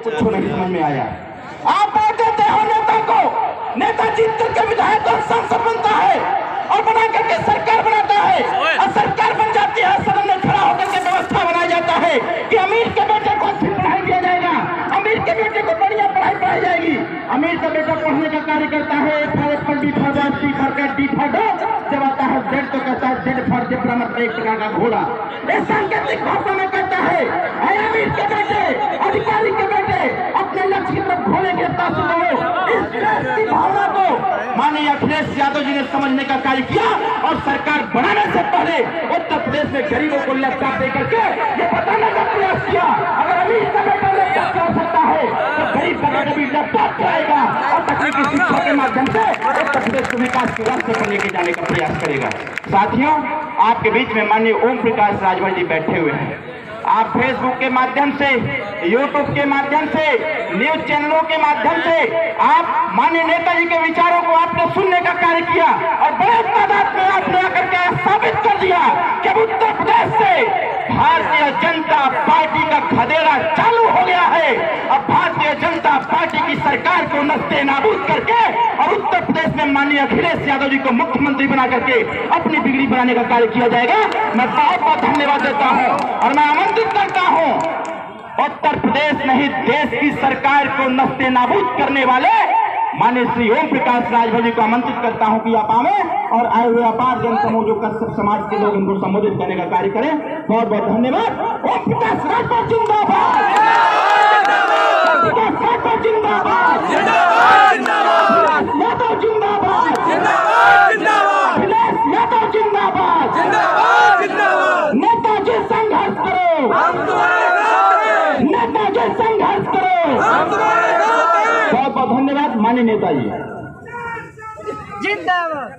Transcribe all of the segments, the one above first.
कुछ नहीं समझ में आया। आप बात देते हो नेता को, नेता जीत करके विधायक और सांसद बनता है और बना करके सरकार बनाता है, और सरकार बन जाती है, सदन में खड़ा होकर के व्यवस्था बनाया जाता है कि अमीर के बेटे को अच्छी पढ़ाई दिया जाएगा, अमीर के बेटे को बढ़िया पढ़ाई पढ़ाई जाएगी। अमीर का बेटा पढ़ने का कार्य करता है, apple D for boy, C for cat, D for dog, जब आता है जेड तो कहता है जेड फॉर जेब्रा, मतलब एक प्रकार का घोड़ा। ये सांकेतिक भाषा में कहता है अमीर के बेटे, अधिकारी के बेटे अपने लक्ष्य की तरफ घोड़े के तासुब हो। इस देश की भावना को माननीय अखिलेश यादव जी ने समझने का कार्य किया, और सरकार बनाने से पहले उत्तर प्रदेश में गरीबों को लैपटॉप देकर के ये बताने का प्रयास किया, अगर अमीर का बेटा लैपटॉप चला सकता है तो गरीब का बेटा भी लैपटॉप चलाएगा और तकनीकी शिक्षा के माध्यम से उत्तर प्रदेश को विकास के रास्ते पर लेके जाने का प्रयास करेगा। साथियों, आपके बीच में माननीय ओम प्रकाश राजभर जी बैठे हुए हैं। आप फेसबुक के माध्यम से, यूट्यूब के माध्यम से, न्यूज चैनलों के माध्यम से आप माननीय नेताजी के विचारों को आपने सुनने का कार्य किया, और बड़े तादाद में आपने आकर के साबित कर दिया कि उत्तर प्रदेश से भारतीय जनता पार्टी का खदेड़ा चालू हो गया है। अब भारतीय जनता पार्टी की सरकार को नस्ते नाबूद करके और उत्तर प्रदेश में माननीय अखिलेश यादव जी को मुख्यमंत्री बना करके अपनी बिगड़ी बनाने का कार्य किया जाएगा। मैं बहुत बहुत धन्यवाद देता हूं और मैं आमंत्रित करता हूं उत्तर प्रदेश नहीं देश की सरकार को नस्ते नाबूद करने वाले माननीय श्री ओम प्रकाश राजभर जी को आमंत्रित करता हूं कि आप आवे और आए हुए अपार जन समूह जो कश्यप समाज के लोग इनको संबोधित करने का कार्य करें। बहुत बहुत धन्यवाद। ओम प्रकाश राजभर जिंदाबाद, यादव जिंदाबाद, यादव जिंदाबाद, अखिलेश यादव जिंदाबाद। नेताजी संघर्ष करो, नेताजी संघर्ष करो। बहुत बहुत धन्यवाद माननीय नेताजी जिंदाबाद,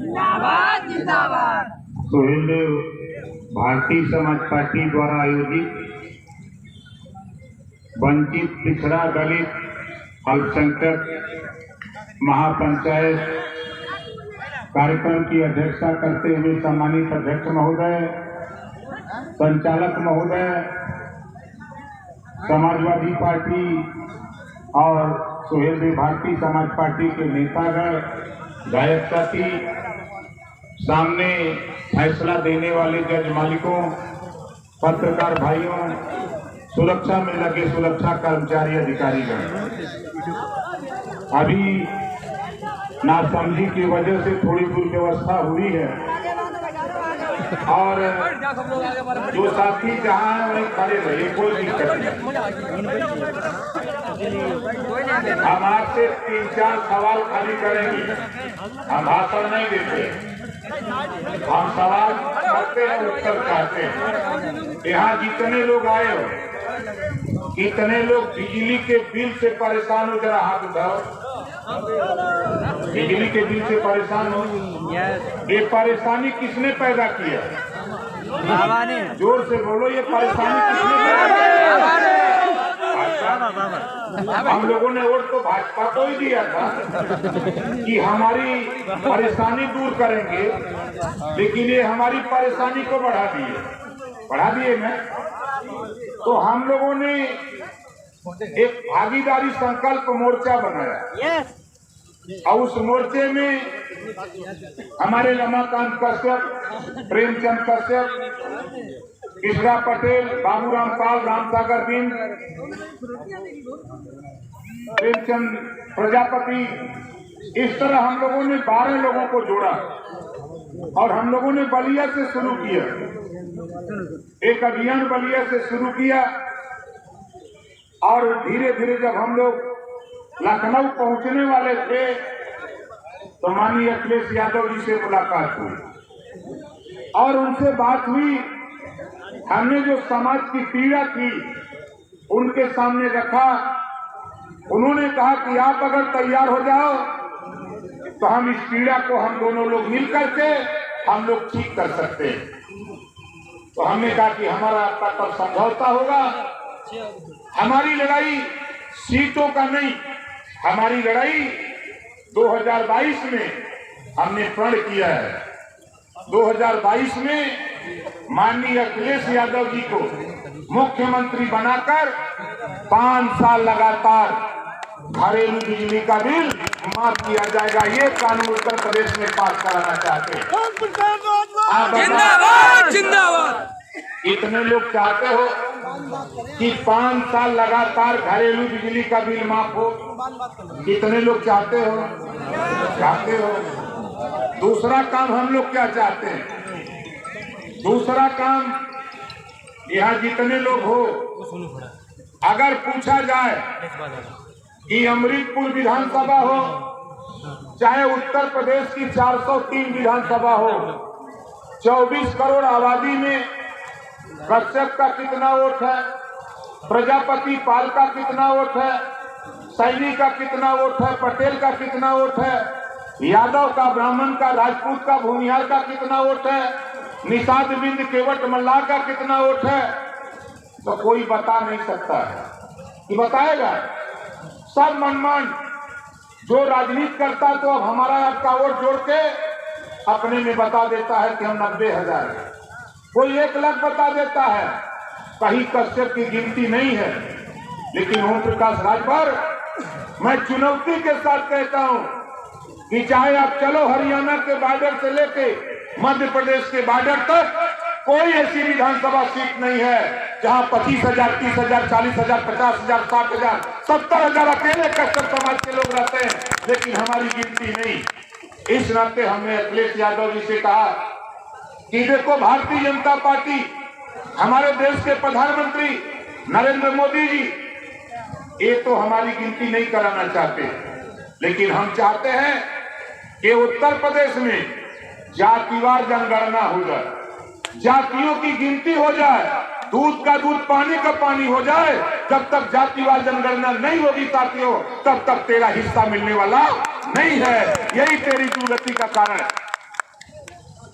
जिंदाबाद, जिंदाबाद। सोहेल देव भारतीय समाज पार्टी द्वारा आयोजित वंचित, पिछड़ा, दलित, अल्पसंख्यक महापंचायत कार्यक्रम की अध्यक्षता करते हुए सम्मानित अध्यक्ष महोदय, संचालक महोदय, समाजवादी पार्टी और सोहेल देव भारतीय समाज पार्टी के नेतागण, गायक साथी, सामने फैसला देने वाले जज मालिकों, पत्रकार भाइयों, सुरक्षा में लगे सुरक्षा कर्मचारी, अधिकारीगण, अभी नासमझी की वजह से थोड़ी दुर्व्यवस्था हुई है और जो साथी जहां है वहीं खड़े रहे, कोई दिक्कत नहीं। हम आपसे 3-4 सवाल खाली करेंगे, हम भाषण नहीं देते, हम सवाल करते हैं, उत्तर चाहते हैं। यहाँ जितने लोग आए हो, कितने लोग बिजली के बिल से परेशान हो, जरा हाथ उठाओ। बिजली के बिल से परेशान हो, ये परेशानी किसने पैदा किया? जोर से बोलो, ये परेशानी किसने पैदा किया? हम लोगों ने वोट तो भाजपा को ही दिया था कि हमारी परेशानी दूर करेंगे, लेकिन ये हमारी परेशानी को बढ़ा दिए ना। तो हम लोगों ने एक भागीदारी संकल्प मोर्चा बनाया और उस मोर्चे में हमारे रमाकांत कश्यप, प्रेमचंद कश्यप, कृष्णा पटेल, बाबूराम पाल, रामसागर बिंद, प्रेमचंद प्रजापति, इस तरह हम लोगों ने 12 लोगों को जोड़ा और हम लोगों ने बलिया से शुरू किया, एक अभियान बलिया से शुरू किया। और धीरे धीरे जब हम लोग लखनऊ पहुंचने वाले थे तो माननीय अखिलेश यादव जी से मुलाकात हुई और उनसे बात हुई। हमने जो समाज की पीड़ा थी उनके सामने रखा। उन्होंने कहा कि आप अगर तैयार हो जाओ तो हम इस पीड़ा को हम दोनों लोग मिलकर के हम लोग ठीक कर सकते हैं। तो हमने कहा कि हमारा आपका तब समझौता होगा। हमारी लड़ाई सीटों का नहीं, हमारी लड़ाई 2022 में हमने प्रण किया है। 2022 में माननीय अखिलेश यादव जी को मुख्यमंत्री बनाकर 5 साल लगातार घरेलू बिजली का बिल माफ किया जाएगा। ये कानून उत्तर प्रदेश में पास कराना चाहते हैं। आप जिंदाबाद जिंदाबाद। इतने लोग चाहते हो कि 5 साल लगातार घरेलू बिजली का बिल माफ हो? कितने लोग चाहते हो? चाहते हो। दूसरा काम हम लोग क्या चाहते हैं? दूसरा काम, यहाँ जितने लोग हो, अगर पूछा जाए कि अमृतपुर विधानसभा हो चाहे उत्तर प्रदेश की 403 विधानसभा हो, 24 करोड़ आबादी में कश्यप का कितना वोट है, प्रजापति पाल का कितना वोट है, सैनी का कितना वोट है, पटेल का कितना वोट है, यादव का, ब्राह्मण का, राजपूत का, भूमिहार का कितना वोट है, निषाद बिंद, केवट मल्लाह का कितना वोट है, तो कोई बता नहीं सकता है कि बताएगा। सब मनमान जो राजनीति करता तो अब हमारा आपका वोट जोड़ के अपने में बता देता है कि हम 90,000 है, कोई 1 लाख बता देता है। कहीं कश्यप की गिनती नहीं है। लेकिन ओम प्रकाश राजभर, मैं चुनौती के साथ कहता हूं कि चाहे आप चलो हरियाणा के बॉर्डर से लेके मध्य प्रदेश के बॉर्डर तक, कोई ऐसी विधानसभा सीट नहीं है जहां 25,000, 30,000, 40,000, 50,000, 60,000, 70,000 अकेले कश्यप समाज के लोग रहते हैं, लेकिन हमारी गिनती नहीं। इस नाते हमने अखिलेश यादव जी से कहा कि देखो, भारतीय जनता पार्टी, हमारे देश के प्रधानमंत्री नरेंद्र मोदी जी, ये तो हमारी गिनती नहीं कराना चाहते, लेकिन हम चाहते हैं कि उत्तर प्रदेश में जातिवार जनगणना हो जाए, जातियों की गिनती हो जाए, दूध का दूध, पानी का पानी हो जाए। जब तक जातिवार जनगणना नहीं होगी साथियों, तब तक तेरा हिस्सा मिलने वाला नहीं है। यही तेरी दुर्गति का कारण है।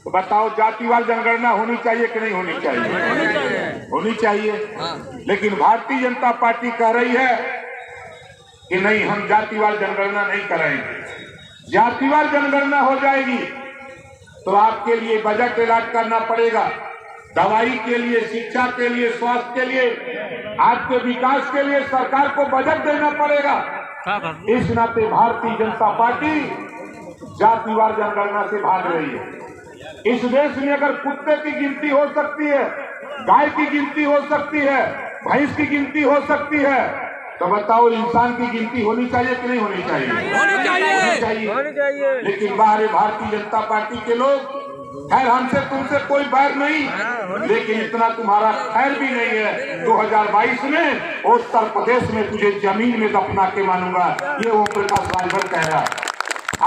तो बताओ, जातिवार जनगणना होनी चाहिए कि नहीं होनी चाहिए? होनी चाहिए। लेकिन भारतीय जनता पार्टी कह रही है कि नहीं, हम जातिवार जनगणना नहीं कराएंगे। जातिवार जनगणना हो जाएगी तो आपके लिए बजट ऐलान करना पड़ेगा, दवाई के लिए, शिक्षा के लिए, स्वास्थ्य के लिए, आपके विकास के लिए सरकार को बजट देना पड़ेगा। इस नाते भारतीय जनता पार्टी जातिवार जनगणना से भाग रही है। इस देश में अगर कुत्ते की गिनती हो सकती है, गाय की गिनती हो सकती है, भैंस की गिनती हो सकती है, तो बताओ इंसान की गिनती होनी चाहिए कि नहीं होनी चाहिए? होनी चाहिए। लेकिन बाहर भारतीय जनता पार्टी के लोग, खैर हमसे तुमसे कोई बैर नहीं, लेकिन इतना तुम्हारा खैर भी नहीं है। 2022 में उत्तर प्रदेश में तुझे जमीन में दफना के मानूंगा, ये ओम प्रकाश राजभर कह रहा है।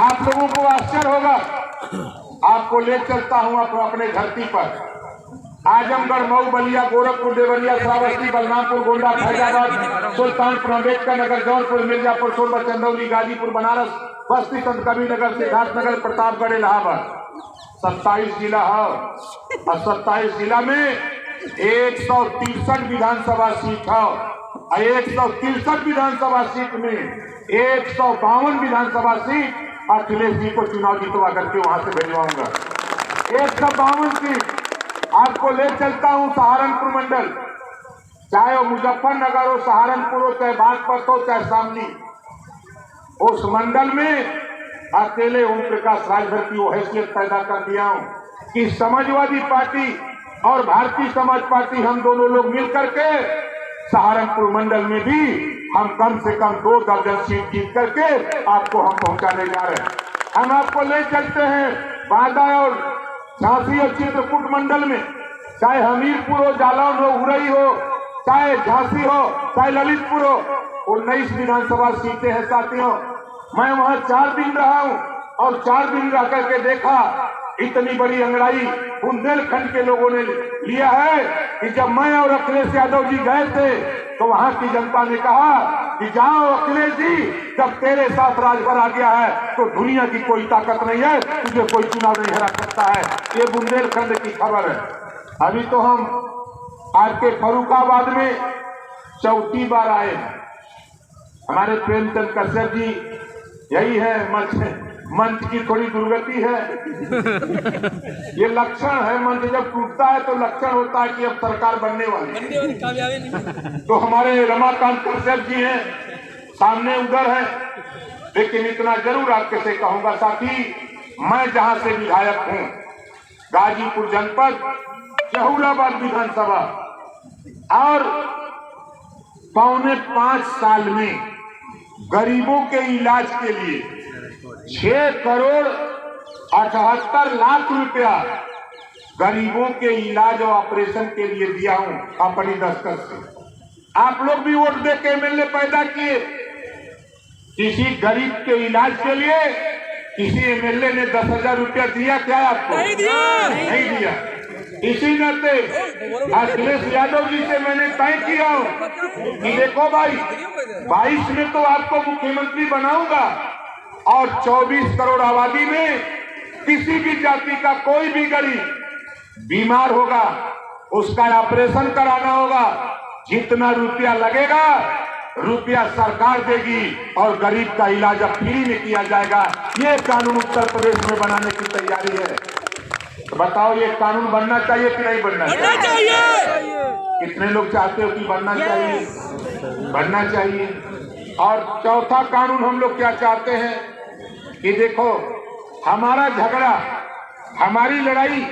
आप लोगों को आश्चर्य होगा, आपको ले चलता हूं अपने धरती पर। आजमगढ़, मऊ, बलिया, गोरखपुर, देवरिया, श्रावस्ती, बलरामपुर, गोंडा, फैजाबाद, सुल्तानपुर, अम्बेडकर नगर, जौनपुर, मिर्जापुर, सोनभद्र, चंदौली, गाजीपुर, बनारस, बस्ती, संत कबीरनगर, सिद्धार्थनगर, प्रतापगढ़, इलाहाबाद, 27 जिला है। और 27 जिला में 163 विधानसभा सीट है। 163 विधानसभा सीट में 152 विधानसभा सीट अखिलेश जी को चुनाव जितवा करके वहां से भेजवाऊंगा। 152 सीट आपको ले चलता हूं सहारनपुर मंडल, चाहे वो मुजफ्फरनगर हो, सहारनपुर हो, चाहे बागपत हो, चाहे शामली, उस मंडल में अकेले ओम प्रकाश राजभर की वो हैसियत पैदा कर दिया हूं कि समाजवादी पार्टी और भारतीय समाज पार्टी, हम दोनों लोग मिल करके सहारनपुर मंडल में भी हम कम से कम 2 दर्जन सीट जीत करके आपको हम पहुंचाने जा रहे हैं। हम आपको ले चलते हैं बांदा और झांसी और चित्रकूट मंडल में, चाहे हमीरपुर हो, जालौन हो, उरई हो, चाहे झांसी हो, चाहे ललितपुर हो, 19 विधानसभा सीटें हैं साथियों। मैं वहां 4 दिन रहा हूं और 4 दिन रह करके देखा, इतनी बड़ी अंगड़ाई बुंदेलखंड के लोगों ने लिया है कि जब मैं और अखिलेश यादव जी गए थे तो वहां की जनता ने कहा कि जाओ अखिलेश जी, जब तेरे साथ राजभर आ गया है तो दुनिया की कोई ताकत नहीं है, तुझे कोई चुनाव नहीं हरा सकता है। ये बुंदेलखंड की खबर है। अभी तो हम आपके फर्रुखाबाद में 4थी बार आए हैं। हमारे प्रेमचंद कश्यप जी यही है मंच की थोड़ी दुर्गति है। ये लक्षण है, मंच जब टूटता है तो लक्षण होता है कि अब सरकार बनने वाली है। तो हमारे रमाकांत कश्यप जी हैं सामने उधर है, लेकिन इतना जरूर आपके से कहूंगा साथी, मैं जहां से विधायक हूं, गाजीपुर जनपद जहूराबाद विधानसभा, और 4.25 साल में गरीबों के इलाज के लिए 6 करोड़ 78 लाख रुपया गरीबों के इलाज और ऑपरेशन के लिए दिया हूं अपनी दस्तक से। आप लोग भी वोट दे के एमएलए पैदा किए। किसी गरीब के इलाज के लिए किसी एमएलए ने 10,000 रुपया दिया क्या आपको? नहीं दिया। इसी नाते अखिलेश यादव जी से मैंने तय किया कि देखो भाई, 22 में तो आपको मुख्यमंत्री बनाऊंगा, और 24 करोड़ आबादी में किसी भी जाति का कोई भी गरीब बीमार होगा, उसका ऑपरेशन कराना होगा, जितना रुपया लगेगा रुपया सरकार देगी और गरीब का इलाज अब फ्री में किया जाएगा। ये कानून उत्तर प्रदेश में बनाने की तैयारी है। तो बताओ, ये कानून बनना चाहिए कि नहीं बनना चाहिए? कितने लोग चाहते हो कि बनना चाहिए? बनना चाहिए। और चौथा कानून हम लोग क्या चाहते हैं कि देखो, हमारा झगड़ा, हमारी लड़ाई,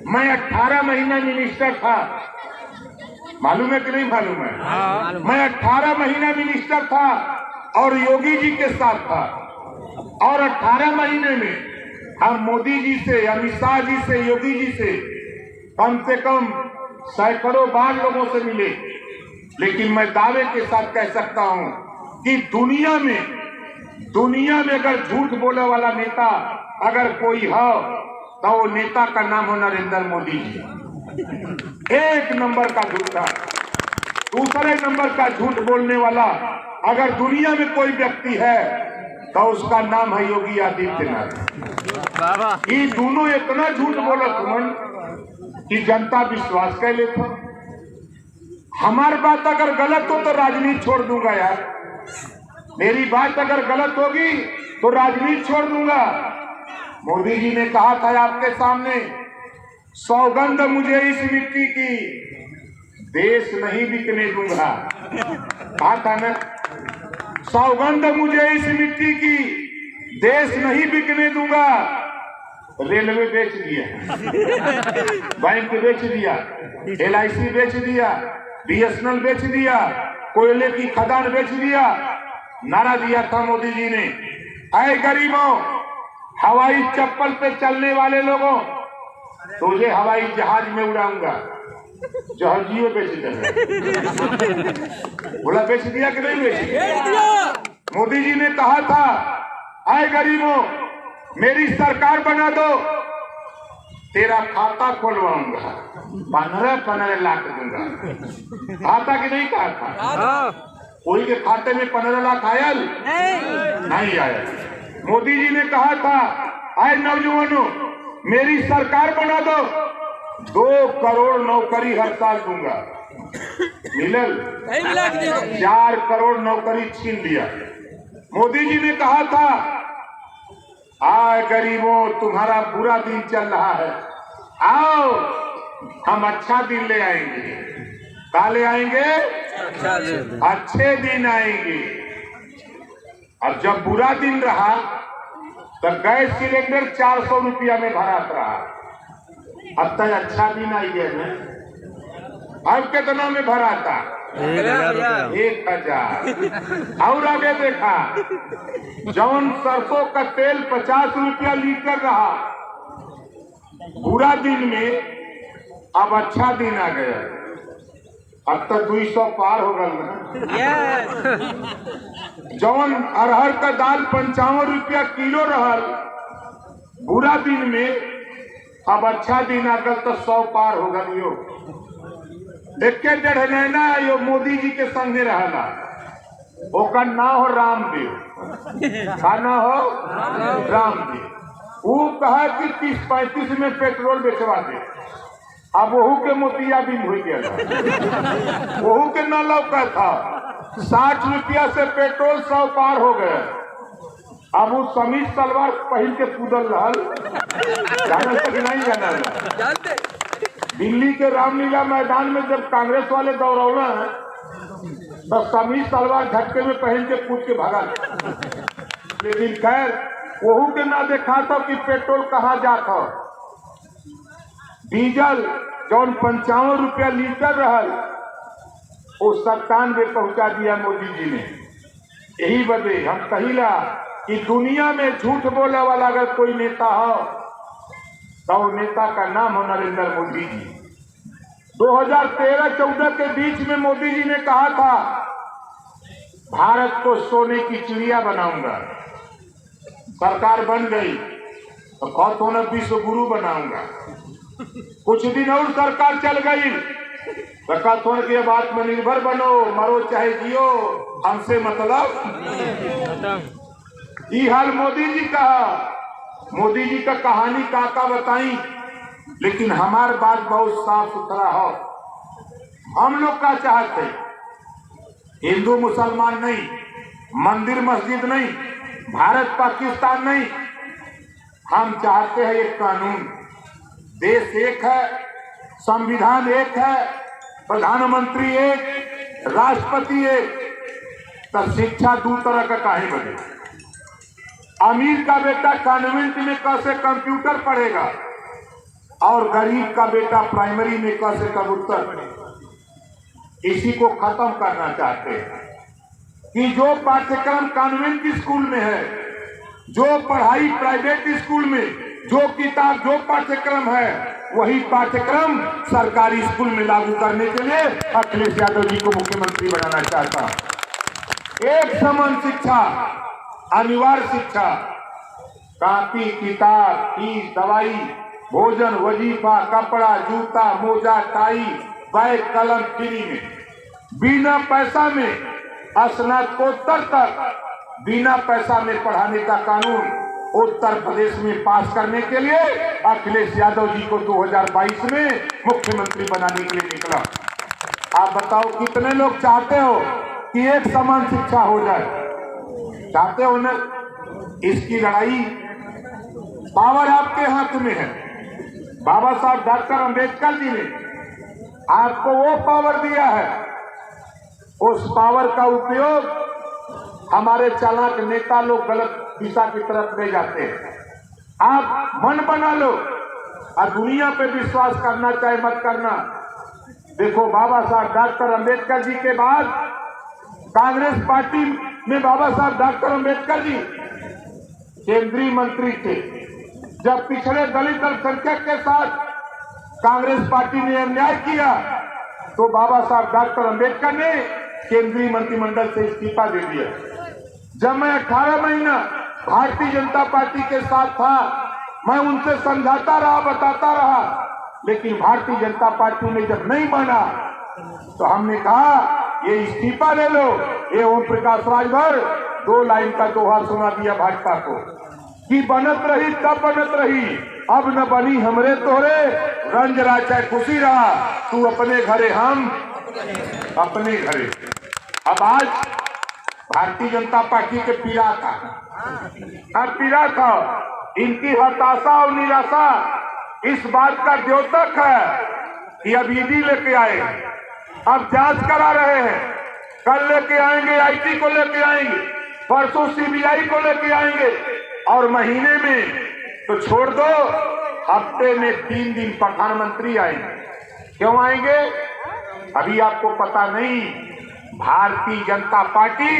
मैं 18 महीना मिनिस्टर था, मालूम है कि नहीं मालूम है? मैं 18 महीना मिनिस्टर था और योगी जी के साथ था, और 18 महीने में हम मोदी जी से, अमित शाह जी से, योगी जी से कम सैकड़ों बार लोगों से मिले। लेकिन मैं दावे के साथ कह सकता हूं कि दुनिया में अगर झूठ बोलने वाला नेता अगर कोई हो तो वो नेता का नाम हो नरेंद्र मोदी जी। 1 नंबर का झूठा। दूसरे नंबर का झूठ बोलने वाला अगर दुनिया में कोई व्यक्ति है तो उसका नाम है योगी आदित्यनाथ। ये दोनों इतना झूठ बोलत हुन कि जनता विश्वास कर लेता। हमारी बात अगर गलत हो तो राजनीति छोड़ दूंगा यार, मेरी बात अगर गलत होगी तो राजनीति छोड़ दूंगा। मोदी जी ने कहा था आपके सामने, सौगंध मुझे इस मिट्टी की, देश नहीं बिकने दूंगा। कहा था ना, सौगंध मुझे इस मिट्टी की, देश नहीं बिकने दूंगा। रेलवे बेच दिया, बैंक बेच दिया, LIC बेच दिया, BSNL बेच दिया, कोयले की खदान बेच दिया। नारा दिया था मोदी जी ने, ऐ गरीबों, हवाई चप्पल पे चलने वाले लोगों, तुझे हवाई जहाज में उड़ाऊंगा। जहाजियों बेच दिया। बोला बेच दिया कि नहीं बेच दिया? मोदी जी ने कहा था, आए गरीबों, मेरी सरकार बना दो, तेरा खाता खोलवाऊंगा, 15 लाख दूंगा। खाता कि नहीं कहा था? कोई के खाते में 15 लाख आया? नहीं आया। मोदी जी ने कहा था, आए नौजवानों, मेरी सरकार बना दो, 2 करोड़ नौकरी हर साल दूंगा। मिलल? 4 करोड़ नौकरी छीन लिया। मोदी जी ने कहा था, आए गरीबों, तुम्हारा बुरा दिन चल रहा है, आओ हम अच्छा दिन ले आएंगे। क्या ले आएंगे? अच्छे दिन आएंगे। और जब बुरा दिन रहा तो गैस सिलेंडर 400 रुपया में भरात रहा। अब तक अच्छा दिन आई गया ना, अब कितना में भराता? 1000। और आगे देखा, जौन सरसों का तेल 50 रुपया लीटर रहा बुरा दिन में, अब अच्छा दिन आ गया, अब तक 200 पार हो गया ना। जौन अरहर का दाल 55 रुपया किलो रहा बुरा दिन में, अब अच्छा दिन आ गया तो 100 पार हो गया। एक डेढ़ महीना यो मोदी जी के संगे रहला, ओकर ना हो रामदेव, खाना हो रामदेव। वो कहा कि 30-35 में पेट्रोल बेचवा दे। अब वहू के मोतिया बिन हो गया, वहू के न लौका था। 60 रुपया से पेट्रोल 100 पार हो गया। अब वो समीज सलवार पहन के कूदल रहल, जाना तक नहीं जाना। दिल्ली के रामलीला मैदान में जब कांग्रेस वाले दौड़ौना है तो समीज सलवार झटके में पहन के कूद के भागा। लेकिन खैर वहू के ना देखा था कि पेट्रोल कहाँ जाता। डीजल जौन 55 रुपया लीटर रहल वो 97 पहुंचा दिया मोदी जी ने। यही वजह हम कहिला कि दुनिया में झूठ बोलने वाला अगर कोई नेता हो तो नेता का नाम हो नरेंद्र मोदी जी। 2013-14 के बीच में मोदी जी ने कहा था भारत को सोने की चिड़िया बनाऊंगा। सरकार बन गई तो बहुत होना विश्व गुरु बनाऊंगा। कुछ दिन और सरकार चल गई, सरकार थोड़ा की अब आत्मनिर्भर बनो, मरो चाहे जियो, हमसे मतलब। ये हाल मोदी जी का। मोदी जी का कहानी काका बताई, लेकिन हमार बात बहुत साफ सुथरा हो। हम लोग का चाहते हिंदू मुसलमान नहीं, मंदिर मस्जिद नहीं, भारत पाकिस्तान नहीं। हम चाहते हैं एक कानून। देश एक है, संविधान एक है, प्रधानमंत्री एक, राष्ट्रपति एक। तो शिक्षा दो तरह का काहे बने। अमीर का बेटा कॉन्वेंट में कैसे कंप्यूटर पढ़ेगा और गरीब का बेटा प्राइमरी में कैसे कबूतर पढ़ेगा। इसी को खत्म करना चाहते हैं कि जो पाठ्यक्रम कॉन्वेंट स्कूल में है, जो पढ़ाई प्राइवेट स्कूल में, जो किताब, जो पाठ्यक्रम है, वही पाठ्यक्रम सरकारी स्कूल में लागू करने के लिए अखिलेश यादव जी को मुख्यमंत्री बनाना चाहता हूं। एक समान शिक्षा, अनिवार्य शिक्षा, कापी किताब, फीस, दवाई, भोजन, वजीफा, कपड़ा, जूता, मोजा, टाई, बैग, कलम फ्री में, बिना पैसा में स्नातकोत्तर तक बिना पैसा में पढ़ाने का कानून उत्तर प्रदेश में पास करने के लिए अखिलेश यादव जी को 2022 में मुख्यमंत्री बनाने के लिए निकला। आप बताओ कितने लोग चाहते हो कि एक समान शिक्षा हो जाए? चाहते हो ना? इसकी लड़ाई पावर आपके हाथ में है। बाबा साहब डॉक्टर अंबेडकर जी ने आपको वो पावर दिया है, उस पावर का उपयोग हमारे चालाक नेता लोग गलत दिशा की तरफ ले जाते हैं। आप मन बना लो और दुनिया पे विश्वास करना चाहे मत करना। देखो बाबा साहब डॉक्टर अंबेडकर जी के बाद कांग्रेस पार्टी में बाबा साहब डॉक्टर अंबेडकर जी केंद्रीय मंत्री थे। जब पिछड़े दलित अल्पसंख्यक के साथ कांग्रेस पार्टी ने अन्याय किया तो बाबा साहब डॉक्टर अंबेडकर ने केंद्रीय मंत्रिमंडल से इस्तीफा दे दिया। जब मैं 18 महीना भारतीय जनता पार्टी के साथ था, मैं उनसे समझाता रहा, बताता रहा, लेकिन भारतीय जनता पार्टी ने जब नहीं माना तो हमने कहा ये इस्तीफा ले लो। ये ओम प्रकाश राजभर 2 लाइन का दोहा सुना दिया भाजपा को कि बनत रही तब बनत रही, अब न बनी हमरे तोरे, रंज रहा चाहे खुशी रहा, तू अपने घरे हम अपने घरे। अब आज भारतीय जनता पार्टी के पीड़ा था, अब पीड़ा था इनकी हताशा और निराशा इस बात का द्योतक है कि अब ईडी लेके आए, अब जांच करा रहे हैं, कल लेके आएंगे, आईटी को लेके आएंगे, परसों सीबीआई को लेके आएंगे और महीने में तो छोड़ दो, हफ्ते में 3 दिन प्रधानमंत्री आएंगे। क्यों आएंगे? अभी आपको पता नहीं। भारतीय जनता पार्टी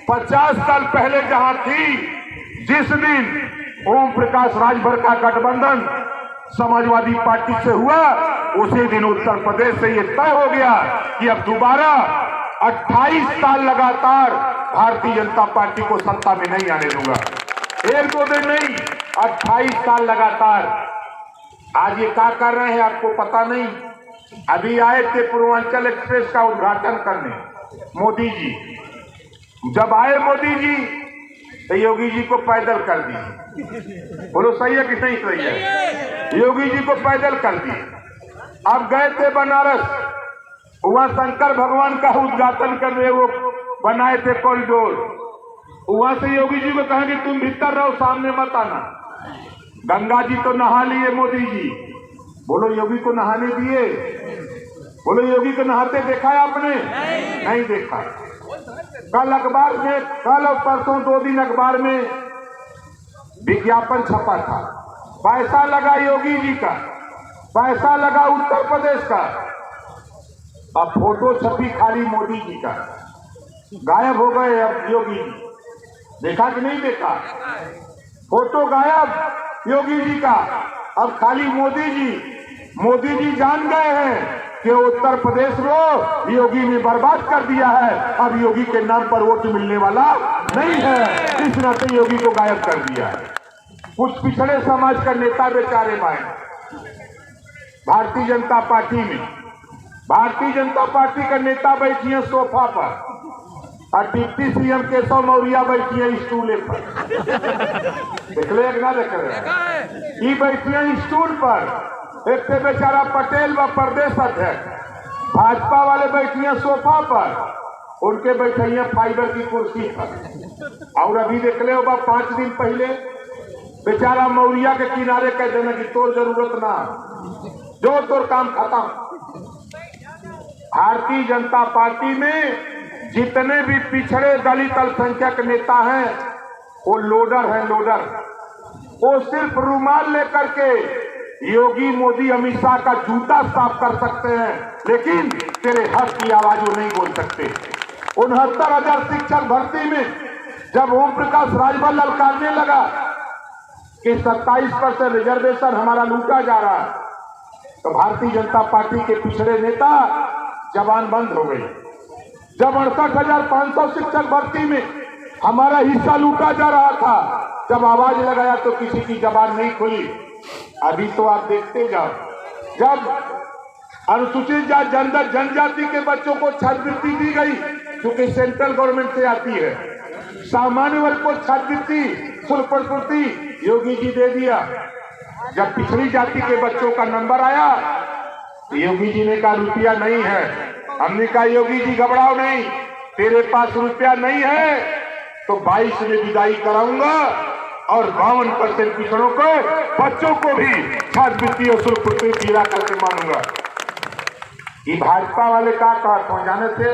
50 साल पहले जहां थी, जिस दिन ओम प्रकाश राजभर का गठबंधन समाजवादी पार्टी से हुआ, उसी दिन उत्तर प्रदेश से ये तय हो गया कि अब दोबारा 28 साल लगातार भारतीय जनता पार्टी को सत्ता में नहीं आने दूंगा। 1-2 दिन नहीं, 28 साल लगातार। आज ये क्या कर रहे हैं आपको पता नहीं। अभी आए थे पूर्वांचल एक्सप्रेस का उद्घाटन करने मोदी जी। जब आए मोदी जी तो योगी जी को पैदल कर दिए। बोलो सही है कि नहीं सही है? योगी जी को पैदल कर दिए। अब गए थे बनारस, वहां शंकर भगवान का उद्घाटन करने वो बनाए थे कॉरिडोर। वहां से योगी जी को कहा कि तुम भीतर रहो, सामने मत आना। गंगा जी तो नहा लिए मोदी जी, बोलो योगी को नहाने दिए? बोलो योगी को नहाते देखा है आपने? नहीं देखा। कल अखबार में, कल और परसों 2 दिन अखबार में विज्ञापन छपा था, पैसा लगा योगी जी का, पैसा लगा उत्तर प्रदेश का, अब फोटो छपी खाली मोदी जी का। गायब हो गए अब योगी जी, देखा कि नहीं देखा? फोटो गायब योगी जी का, अब खाली मोदी जी। मोदी जी जान गए हैं कि उत्तर प्रदेश को योगी ने बर्बाद कर दिया है, अब योगी के नाम पर वोट मिलने वाला नहीं है, इस नाते योगी को गायब कर दिया है। कुछ पिछड़े समाज का नेता बेचारे भाई भारतीय जनता पार्टी में, भारतीय जनता पार्टी का नेता बैठी है सोफा पर और डिप्टी सीएम केशव मौर्य बैठी है स्टूले पर। देख ले ना, देख रहे ये बैठी है स्टूल पर। एक से बेचारा पटेल व प्रदेश अध्यक्ष, भाजपा वाले बैठी है सोफा पर, उनके बैठे हैं फाइबर की कुर्सी पर। और अभी देख ले 5 दिन पहले बेचारा मौर्य के किनारे कह देना कि तोर जरूरत ना, जो तोर काम खत्म। भारतीय जनता पार्टी में जितने भी पिछड़े दलित अल्पसंख्यक नेता हैं वो लोडर है, लोडर। वो सिर्फ रुमाल लेकर के योगी मोदी अमित शाह का जूता साफ कर सकते हैं, लेकिन तेरे हक की आवाज वो नहीं बोल सकते। 69,000 शिक्षक भर्ती में जब ओम प्रकाश राजभर ललकारने लगा कि 27% रिजर्वेशन हमारा लूटा जा रहा है, तो भारतीय जनता पार्टी के पिछड़े नेता जबान बंद हो गई। जब 68,500 शिक्षक भर्ती में हमारा हिस्सा लूटा जा रहा था, जब आवाज लगाया तो किसी की जबान नहीं खुली। अभी तो आप देखते जाओ, जब अनुसूचित जनजाति के बच्चों को छात्रवृत्ति दी गई जो कि सेंट्रल गवर्नमेंट से आती है, सामान्य वर्ग को छात्रवृत्ति शुल्क प्रपूर्ति योगी जी दे दिया। जब पिछड़ी जाति के बच्चों का नंबर आया, योगी जी ने कहा रुपया नहीं है। हमने कहा योगी जी घबराओ नहीं, तेरे पास रुपया नहीं है तो 22 में विदाई कराऊंगा और 52% पिछड़ों को बच्चों को भी छात्रवृत्ति और शुल्क प्रपूर्ति दिला करके मानूंगा। ये भाजपा वाले का कहते जाने थे,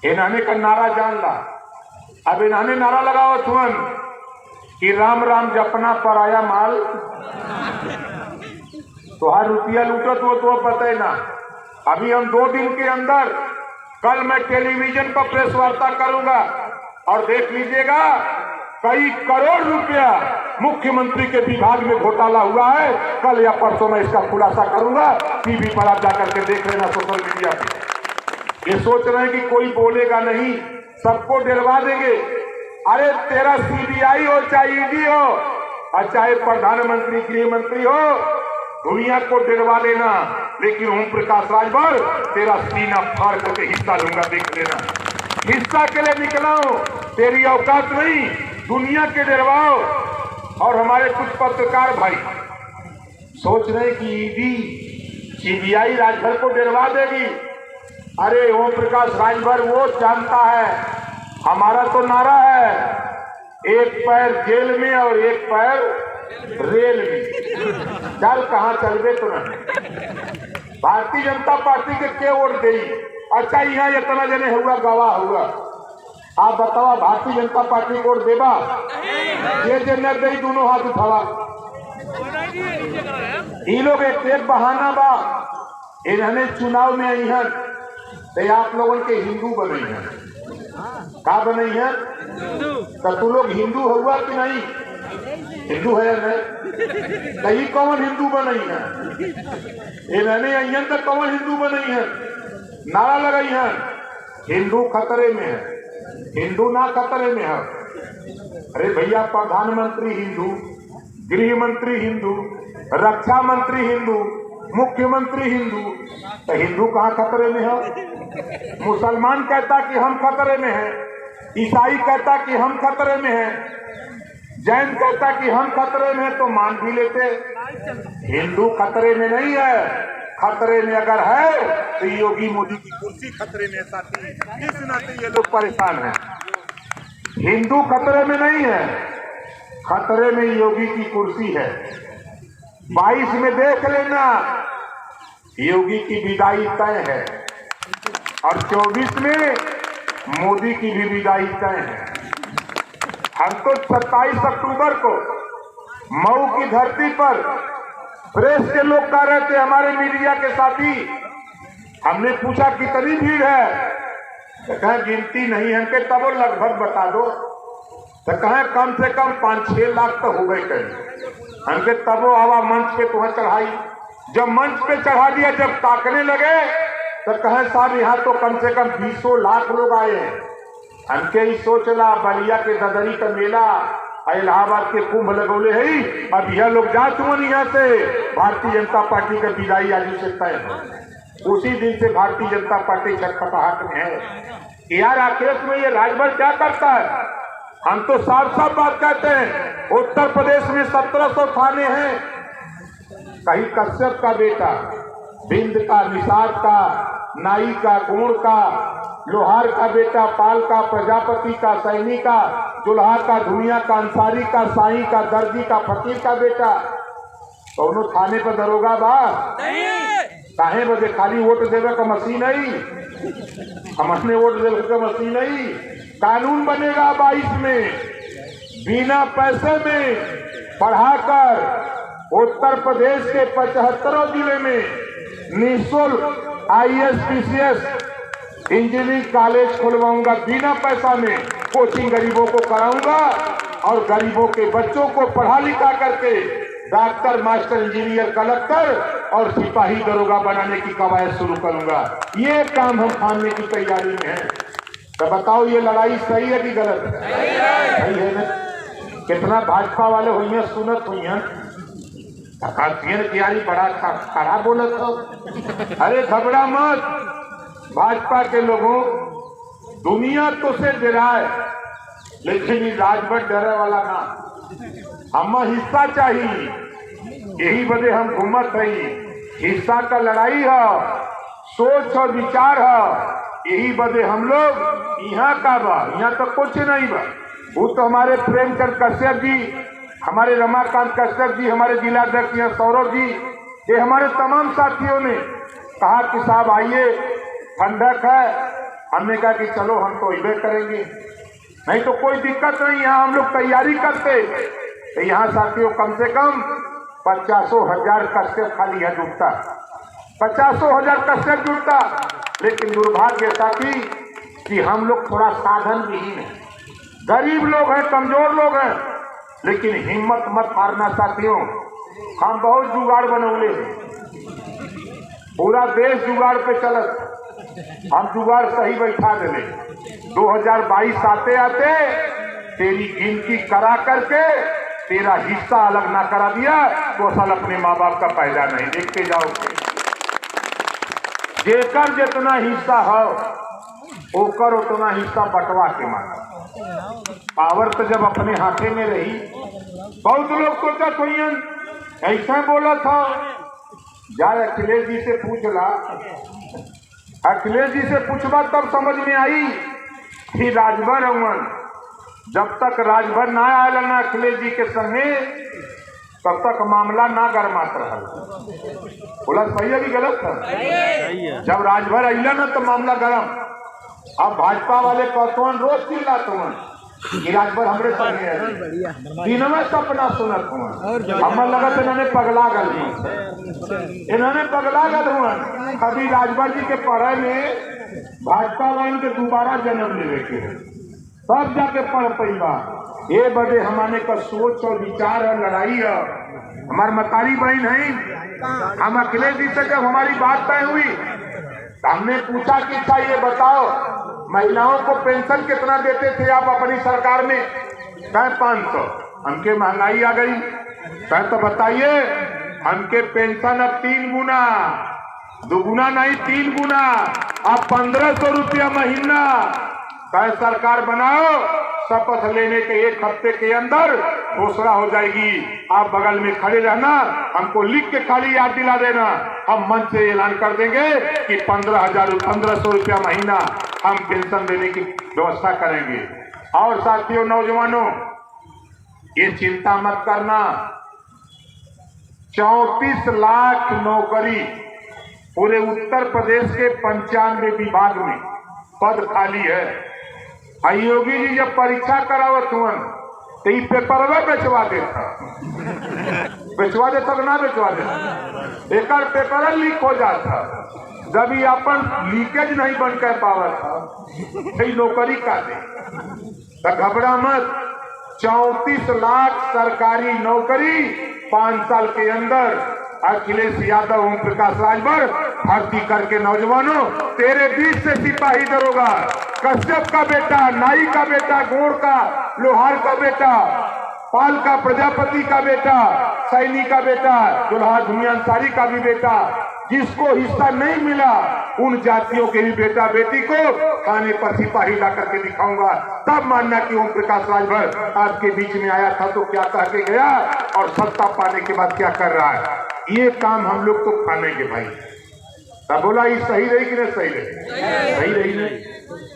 इन्होंने का नारा जान ला। अब इन्होंने नारा लगाओ तुरंत कि राम राम जपना पराया माल, तो हर रुपया लूटत वो तो पता ही ना। अभी हम 2 दिन के अंदर, कल मैं टेलीविजन पर प्रेस वार्ता करूंगा और देख लीजिएगा कई करोड़ रुपया मुख्यमंत्री के विभाग में घोटाला हुआ है। कल या परसों मैं इसका खुलासा करूंगा, टीवी पर आप जाकर के देख लेना, सोशल मीडिया पे। ये सोच रहे हैं कि कोई बोलेगा नहीं, सबको डरवा देंगे। अरे तेरा सीबीआई हो चाहे ईडी हो और चाहे प्रधानमंत्री गृह मंत्री हो, दुनिया को डरवा लेना, लेकिन ओम प्रकाश राजभर तेरा सीना फाड़ करके हिस्सा लूंगा, देख लेना। हिस्सा के लिए निकला हूं, तेरी औकात नहीं, दुनिया के डरवाओ। और हमारे कुछ पत्रकार भाई सोच रहे कि ईडी सीबीआई राजभर को डरवा देगी। अरे ओम प्रकाश राजभर वो जानता है, हमारा तो नारा है एक पैर जेल में और एक पैर रेल में। चल कहाँ चलबे तो नहीं। भारतीय जनता पार्टी के वोट दी? अच्छा यहाँ इतना जने हुआ गवाह हुआ, आप बताओ भारतीय जनता पार्टी को वोट देबा? जे न दे दोनों हाथ उठावा। ये लोग एक बहाना बा, इन्होंने चुनाव में आई है तो आप लोगों के हिंदू बने हैं। का बने हैं? तो तू लोग हिंदू हुआ कि नहीं? हिंदू है नहीं? कहीं कौन हिंदू बनी है? इन्होंने अयन तक कौन हिंदू बनी है? नारा लगाई है हिंदू खतरे में है, हिंदू ना खतरे में है। अरे भैया प्रधानमंत्री हिंदू, गृह मंत्री हिंदू, रक्षा मंत्री हिंदू, मुख्यमंत्री हिंदू, तो हिंदू कहाँ खतरे में है? मुसलमान कहता कि हम खतरे में हैं, ईसाई कहता कि हम खतरे में हैं, जैन कहता कि हम खतरे में हैं, तो मान भी लेते। हिंदू खतरे में नहीं है, खतरे में अगर है तो योगी मोदी की कुर्सी खतरे में। साथी इस नाते ये लोग परेशान हैं। हिंदू खतरे में नहीं है, खतरे में योगी की कुर्सी है। 22 में देख लेना, योगी की विदाई तय है और 24 में मोदी की भी विदाई तय है। हम तो 27 अक्टूबर को मऊ की धरती पर प्रेस के लोग कह रहे थे, हमारे मीडिया के साथी, हमने पूछा कितनी भीड़ है, तो कहें गिनती नहीं है, तब वो लगभग बता दो, तो कहें कम से कम 5-6 लाख तो हो गए कहीं। हमके तब वो हवा मंच पे तुम्हें चढ़ाई, जब मंच पे चढ़ा दिया, जब ताकने लगे तो कहें साहब यहाँ तो कम से कम 20 लाख लोग आए हैं। हमके ही सोचला बलिया के ददरी का मेला, इलाहाबाद के कुंभ लगौले है, अब यह लोग जा तुमन यहाँ से भारतीय जनता पार्टी का विदाई आज से तय है। उसी दिन से भारतीय जनता पार्टी छटपटाहट में है। यार राकेश में ये राजभर क्या करता है? हम तो साफ साफ बात कहते हैं, उत्तर प्रदेश में 1700 थाने हैं, कहीं कश्यप का बेटा, बिंद का, निषाद का, नाई का, गुण का, लोहार का बेटा, पाल का, प्रजापति का, सैनी का, जुल्हा का, दुनिया का, अंसारी का, साई का, दर्जी का, फकीर का बेटा, दोनों थाने पर दरोगा बा काहे बजे? खाली वोट देवे का मशीन नहीं, हमने वोट देवे का मशीन नहीं। कानून बनेगा 22 में, बिना पैसे में पढ़ाकर उत्तर प्रदेश के 75 जिले में निःशुल्क IAS PCS इंजीनियरिंग कॉलेज खुलवाऊंगा, बिना पैसा में कोचिंग गरीबों को कराऊंगा और गरीबों के बच्चों को पढ़ा लिखा करके डॉक्टर, मास्टर, इंजीनियर, कलेक्टर और सिपाही दरोगा बनाने की कवायद शुरू करूंगा। ये काम हम थामने की तैयारी में है। तो बताओ ये लड़ाई सही है कि गलत है? सही है ना? कितना भाजपा वाले हुई हैं, सुनत हुई हैं, तैयारी बड़ा खराब बोलत हो। अरे घबरा मत, भाजपा के लोगों, दुनिया तो से डराए, लेकिन ये राजभर डरे वाला ना। हम हिस्सा चाहिए, यही वजह हम घूमत रही। हिस्सा का लड़ाई है, सोच और विचार है, यही वजह हम लोग यहाँ का बा। यहाँ तो कुछ नहीं बा। वो तो हमारे प्रेमचंद कश्यप जी, हमारे रमाकांत कश्यप जी, हमारे जिलाध्यक्ष यहाँ सौरभ जी, ये हमारे तमाम साथियों ने कहा कि साहब आइए, ठंडक है। हमने कहा कि चलो हम तो इबे करेंगे, नहीं तो कोई दिक्कत नहीं। यहाँ हम लोग तैयारी करते तो यहाँ साथियों कम से कम 50,000 कश्यप खाली है जुटता, 50,000 कश्यप जुटता। लेकिन दुर्भाग्य साथी कि हम लोग थोड़ा साधन विहीन है, गरीब लोग हैं, कमजोर लोग हैं। लेकिन हिम्मत मत हारना साथियों, हम बहुत जुगाड़ बनौले हैं, पूरा देश जुगाड़ पे चलत, हम जुगाड़ सही बैठा देले। 2022 आते आते तेरी गिनती करा करके तेरा हिस्सा अलग ना करा दिया तो असल अपने माँ बाप का पैदा नहीं। देखते जाओगे, जेकर जितना हिस्सा हो ओकर उतना हिस्सा बंटवा के मांगा। पावर तो जब अपने हाथे में रही, बहुत लोग सोचा कोई ऐसा बोला था, जाए अखिलेश जी से पूछला, अखिलेश जी से पूछवा तब समझ में आई कि राजभर अवन, जब तक राजभर ना आयल ना अखिलेश जी के संगे तब तक मामला ना गरमात रहा। बोला सही है कि गलत था? जब राजभर अइला ना तो मामला गरम। अब भाजपा वाले कहतवन रोज चिल्लातवन कि राजभर हमरे संगे है, दिन में सपना सुनत हुआ। हमें लगा इन्होंने पगला गल, इन्होंने पगला गल हुआ। अभी राजभर जी के पढ़े में भाजपा वाले के दोबारा जन्म लेवे के तब जाके पढ़ पैबा। ये बदे हमारे का सोच और विचार है, लड़ाई है। हमारे मतारी बहन है, हम अखिलेश जी से जब हमारी बात तय हुई तो हमने पूछा कि अच्छा ये बताओ महिलाओं को पेंशन कितना देते थे आप अपनी सरकार में? कहे 500। हमके महंगाई आ गई, कहे तो बताइए। हमके पेंशन अब 3 गुना, 2 गुना नहीं 3 गुना, अब 1500 रुपया महीना। कहे सरकार बनाओ, शपथ लेने के 1 हफ्ते के अंदर घोषणा हो जाएगी। आप बगल में खड़े रहना, हमको लिख के खाली याद दिला देना, हम मंच से ऐलान कर देंगे कि 1500 रुपया महीना हम पेंशन देने की व्यवस्था करेंगे। और साथियों, नौजवानों, ये चिंता मत करना, 34 लाख नौकरी पूरे उत्तर प्रदेश के 95 विभाग में पद खाली है। योगी जी जब परीक्षा करावत हुआ तो ये पेपर बेचवा देता कि ना बेचवा देता, एक पेपर लीक हो जाता। जब ये अपन लीकेज नहीं बन कर पावा था तो नौकरी का दे, तो घबरा मत। 34 लाख सरकारी नौकरी 5 साल के अंदर अखिलेश यादव, ओम प्रकाश राजभर भर्ती करके नौजवानों तेरे बीच से सिपाही दरोगा, कश्यप का बेटा, नाई का बेटा, गोड़ का, लोहार का बेटा, पाल का, प्रजापति का बेटा, सैनी का बेटा, दुल्हा दुनिया अंसारी का भी बेटा, जिसको हिस्सा नहीं मिला उन जातियों के भी बेटा बेटी को खाने पर सिपाही ला करके दिखाऊंगा। तब मानना कि ओम प्रकाश राजभर आपके बीच में आया था तो क्या कह के गया और सत्ता पाने के बाद क्या कर रहा है। ये काम हम लोग तो खानेंगे भाई। तब बोला ये सही रही कि नहीं सही रही? सही रही नहीं।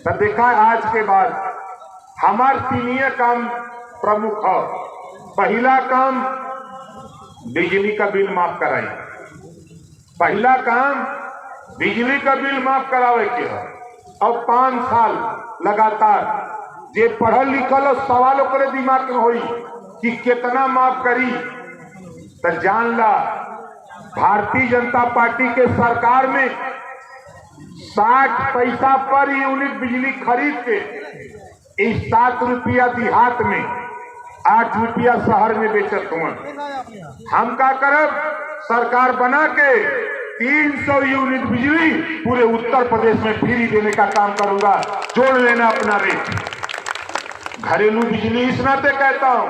तब देखा आज के बाद हमार 3 काम प्रमुख है। पहला काम बिजली का बिल माफ कराई, पहला काम बिजली का बिल माफ करावे के है। और 5 साल लगातार जे पढ़ल लिखल सवाल ओकरे दिमाग में होई कि कितना माफ करी, तो जान ला भारतीय जनता पार्टी के सरकार में 60 पैसा पर यूनिट बिजली खरीद के 7 रुपया देहात में, 8 रुपया शहर में बेचत हुआ। हम का करब, सरकार बना के 300 यूनिट बिजली पूरे उत्तर प्रदेश में फ्री देने का काम करूंगा। जोड़ लेना अपना रेट। घरेलू बिजली इस नाते कहता हूं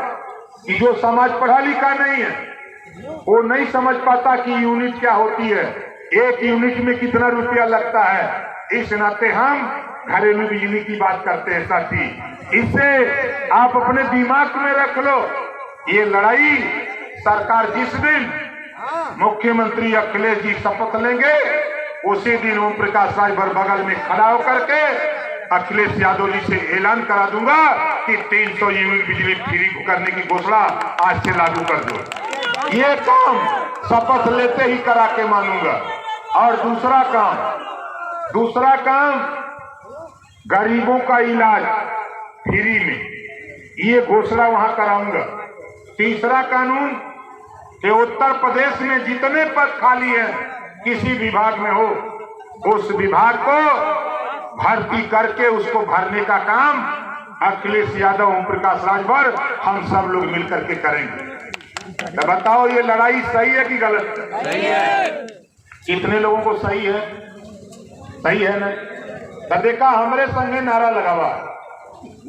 कि जो समाज पढ़ा लिखा नहीं है वो नहीं समझ पाता कि यूनिट क्या होती है, 1 यूनिट में कितना रुपया लगता है। इस नाते हम घरेलू बिजली की बात करते हैं साथी। इसे आप अपने दिमाग में रख लो। ये लड़ाई सरकार जिस दिन मुख्यमंत्री अखिलेश जी शपथ लेंगे उसी दिन ओम प्रकाश राजभर बगल में खड़ा होकर के अखिलेश यादव जी से ऐलान करा दूंगा कि 300 यूनिट बिजली फ्री करने की घोषणा आज से लागू कर दो। ये काम शपथ लेते ही करा के मानूंगा। और दूसरा काम गरीबों का इलाज फ्री में, ये घोषणा वहां कराऊंगा। तीसरा कानून कि उत्तर प्रदेश में जितने पद खाली है किसी विभाग में हो, उस विभाग को भर्ती करके उसको भरने का काम अखिलेश यादव, ओम प्रकाश राजभर हम सब लोग मिलकर के करेंगे। तो बताओ ये लड़ाई सही है कि गलत? सही है। कितने लोगों को सही है? सही है ना? तो देखा हमरे संगे नारा लगावा,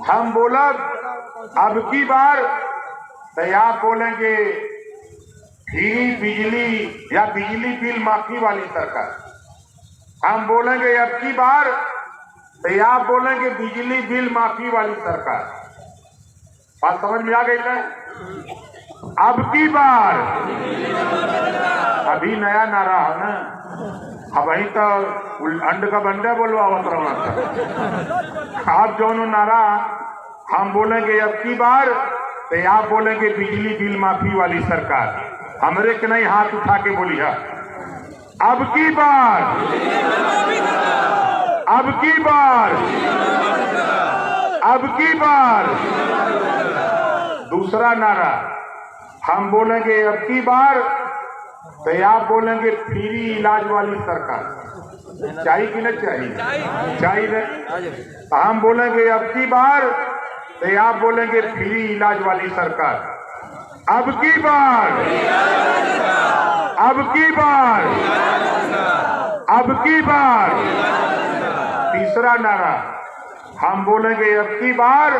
हम बोला अब की बार तो आप बोलेंगे फ्री बिजली या बिजली बिल माफी वाली सरकार। हम बोलेंगे अब की बार तो आप बोलेंगे बिजली बिल माफी वाली सरकार। बात समझ में आ गई है? अब की बार, अभी नया नारा है ना, अब वही तो अंड का बंडा बोलवावत रहा। आप जो नारा हम बोलेंगे अब की बार तो आप बोलेंगे बिजली बिल माफी वाली सरकार। हमरे के नहीं हाथ उठा के बोली है अब की बार, अब की बार, अब की बार। दूसरा नारा हम बोलेंगे अब की बार तो आप बोलेंगे फ्री इलाज वाली सरकार। चाहिए कि नहीं चाहिए? चाहिए। हम बोलेंगे अब की बार तो आप बोलेंगे फ्री इलाज वाली सरकार। अब की बार, अब की बार, अब की बार। तीसरा नारा हम बोलेंगे अब की बार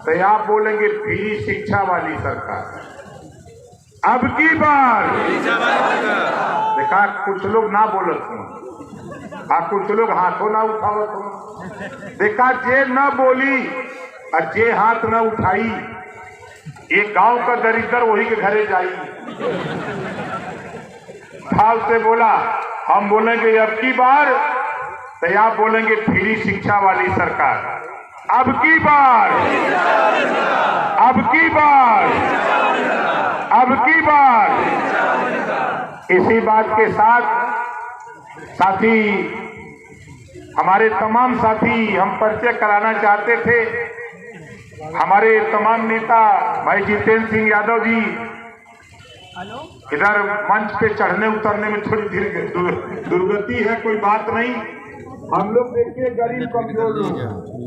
तो आप बोलेंगे फ्री शिक्षा वाली सरकार। अब की बार। देखा कुछ लोग ना बोलत हो, कुछ लोग हाथों ना उठावत हो। देखा जे ना बोली और जे हाथ ना उठाई, एक गांव का दरिद्र वही के घरे जाई। भाव से बोला हम बोलेंगे अब की बार तो आप बोलेंगे फ्री शिक्षा वाली सरकार। अब की बार, अब की बार, अब की बार। इसी बात के साथ साथी, हमारे तमाम साथी, हम परिचय कराना चाहते थे। हमारे तमाम नेता भाई जितेंद्र सिंह यादव जी इधर मंच पे चढ़ने उतरने में थोड़ी दुर्गति है, कोई बात नहीं। हम लोग देखिए गरीब कमजोर लोग